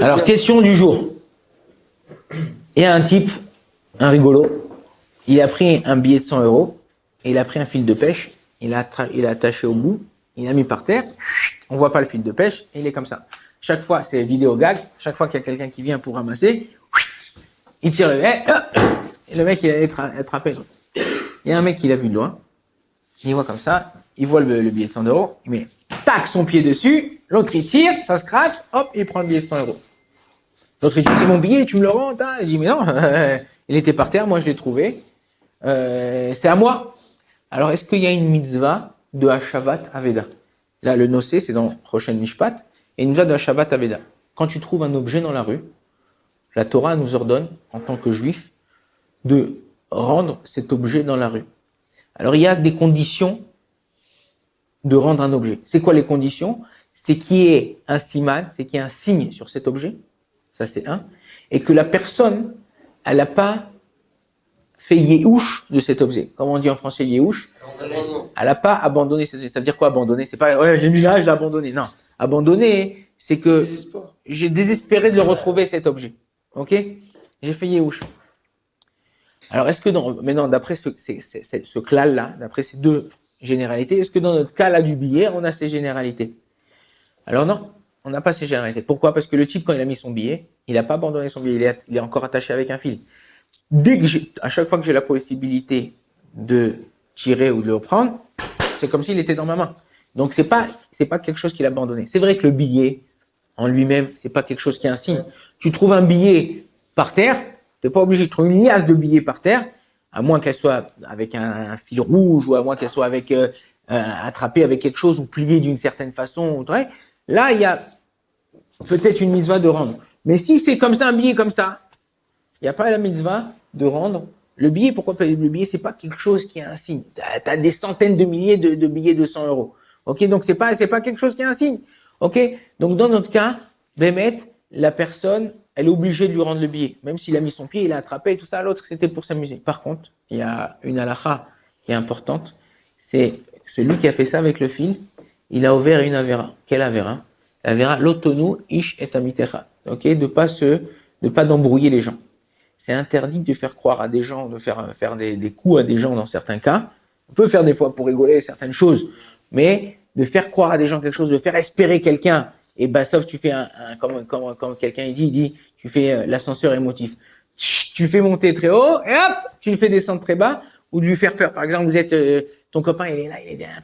Alors, question du jour. Il y a un type, un rigolo, il a pris un billet de 100 euros, et il a pris un fil de pêche, il a attaché au bout, il l'a mis par terre, on voit pas le fil de pêche, et il est comme ça. Chaque fois, c'est vidéo gag, chaque fois qu'il y a quelqu'un qui vient pour ramasser, il tire le billet, et le mec il a attrapé. Il y a un mec qui l'a vu de loin, il voit comme ça, il voit le billet de 100 euros, il met tac son pied dessus, l'autre il tire, ça se craque, hop, il prend le billet de 100 euros. L'autre il dit c'est mon billet, tu me le rends, il dit mais non, il était par terre, moi je l'ai trouvé, c'est à moi. Alors est-ce qu'il y a une mitzvah de Hashavat Aveda? Là le nocé c'est dans prochaine Mishpat, et une mitzvah de Hashavat Aveda. Quand tu trouves un objet dans la rue, la Torah nous ordonne en tant que juifs de rendre cet objet dans la rue. Alors il y a des conditions de rendre un objet. C'est quoi les conditions? C'est qu'il y ait un siman, c'est qu'il y ait un signe sur cet objet, ça c'est un, et que la personne, elle n'a pas fait yéhouch de cet objet. Comment on dit en français yéhouch? Elle n'a pas abandonné cet objet. Ça veut dire quoi abandonner? C'est pas ouais, j'ai mis là, je l'ai abandonné. Non, abandonner, c'est que j'ai désespéré de le retrouver cet objet. Ok? J'ai fait yéhouch. Alors est-ce que maintenant d'après ce klal-là, d'après ces deux généralités, est-ce que dans notre cas là du billet, on a ces généralités? Alors non, on n'a pas ces généralités. Pourquoi? Parce que le type, quand il a mis son billet, il n'a pas abandonné son billet, il est encore attaché avec un fil. À chaque fois que j'ai la possibilité de tirer ou de le prendre, c'est comme s'il était dans ma main. Donc c'est pas quelque chose qu'il a abandonné. C'est vrai que le billet en lui-même, c'est pas quelque chose qui est un signe. Tu trouves un billet par terre, t'es pas obligé de trouver une liasse de billets par terre, à moins qu'elle soit avec un fil rouge ou à moins qu'elle soit avec attrapée avec quelque chose ou pliée d'une certaine façon. Là, il y a peut-être une mitzvah de rendre. Mais si c'est comme ça, un billet comme ça, il n'y a pas la mitzvah de rendre le billet. Pourquoi le billet? C'est pas quelque chose qui est un signe. T'as des centaines de milliers de billets de 100 euros. Ok, donc c'est pas quelque chose qui est un signe. Ok, donc dans notre cas, Bémet, la personne, elle est obligée de lui rendre le billet. Même s'il a mis son pied, il a attrapé et tout ça, l'autre c'était pour s'amuser. Par contre, il y a une halakha qui est importante. C'est celui qui a fait ça avec le fil, il a ouvert une avera. Quelle avera? L'avera l'otonu ish et amitecha. Ok, de pas d'embrouiller les gens. C'est interdit de faire croire à des gens, de faire des coups à des gens dans certains cas. On peut faire des fois pour rigoler certaines choses, mais de faire croire à des gens quelque chose, de faire espérer quelqu'un, et bah sauf tu fais comme quelqu'un il dit, tu fais l'ascenseur émotif. Tu fais monter très haut et hop, tu le fais descendre très bas, ou de lui faire peur. Par exemple, vous êtes ton copain, il est là, il est derrière,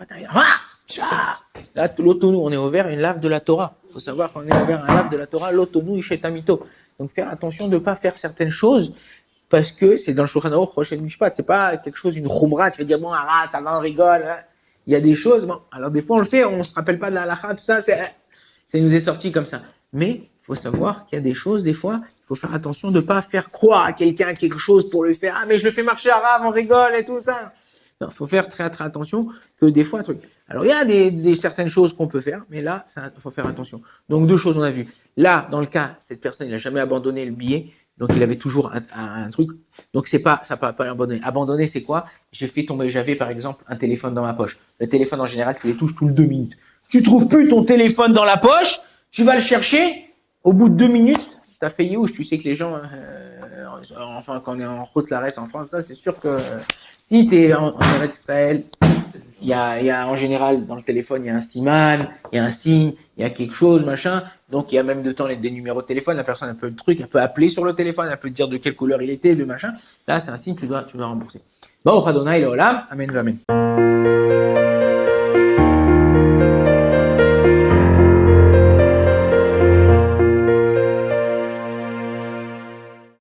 là, l'autonou, on est ouvert une lave de la Torah. Il faut savoir qu'on est ouvert un lave de la Torah, l'autonou, ishetamito. Donc, faire attention de ne pas faire certaines choses parce que c'est dans le Shulchan Aruch, Rosh Mishpat. C'est pas quelque chose, une khumra, tu vas dire, bon, arrête, ça va, on rigole. Hein. Il y a des choses, bon, alors des fois on le fait, on se rappelle pas de la halakha, tout ça, ça nous est sorti comme ça. Mais, il faut savoir qu'il y a des choses, des fois, il faut faire attention de ne pas faire croire à quelqu'un quelque chose pour lui faire, ah, mais je le fais marcher arabe, on rigole et tout ça. Non, faut faire très, très attention que des fois, alors, il y a des certaines choses qu'on peut faire, mais là, il faut faire attention. Donc, deux choses on a vu. Là, dans le cas, cette personne, il n'a jamais abandonné le billet. Donc, il avait toujours un truc. Donc, ça n'a pas abandonné. Abandonner, c'est quoi? J'avais, par exemple, un téléphone dans ma poche. Le téléphone, en général, tu les touches tous les 2 minutes. Tu trouves plus ton téléphone dans la poche, tu vas le chercher. Au bout de 2 minutes, t'as fait youch. Tu sais que les gens, enfin, quand on est en route, l'arrêt en France, ça, c'est sûr que si tu es en Eretz Israël, il y a en général dans le téléphone, il y a un siman, il y a un signe, il y a quelque chose, machin. Donc il y a même de temps des numéros de téléphone. La personne a peu le truc, elle peut appeler sur le téléphone, elle peut te dire de quelle couleur il était, de machin. Là, c'est un signe, tu dois rembourser. Baruch Adonai Leolam, Amen, Amen.